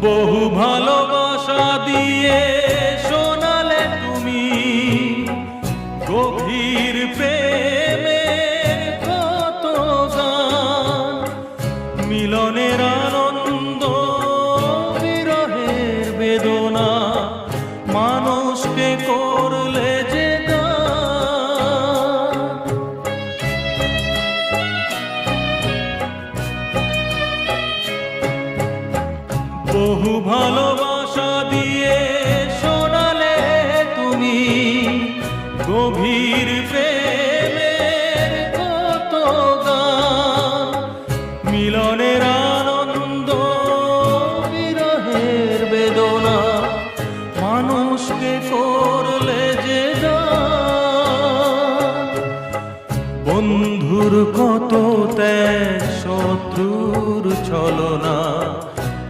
বহু ভালোবাসা দিয়ে শোনালে তুমি গভীর প্রেমের কত গান, মিলনের আনন্দ বিরহের বেদনা, মানুষকে করলে যে গান। বহু ভালোবাসা দিয়ে শোনালে তুমি গভীর প্রেমের কত গান, মিলনের আনন্দ বিরহের বেদনা, মানুষকে করলে যে গান। বন্ধুর কত ত্যাগ, শত্রুর ছলনা,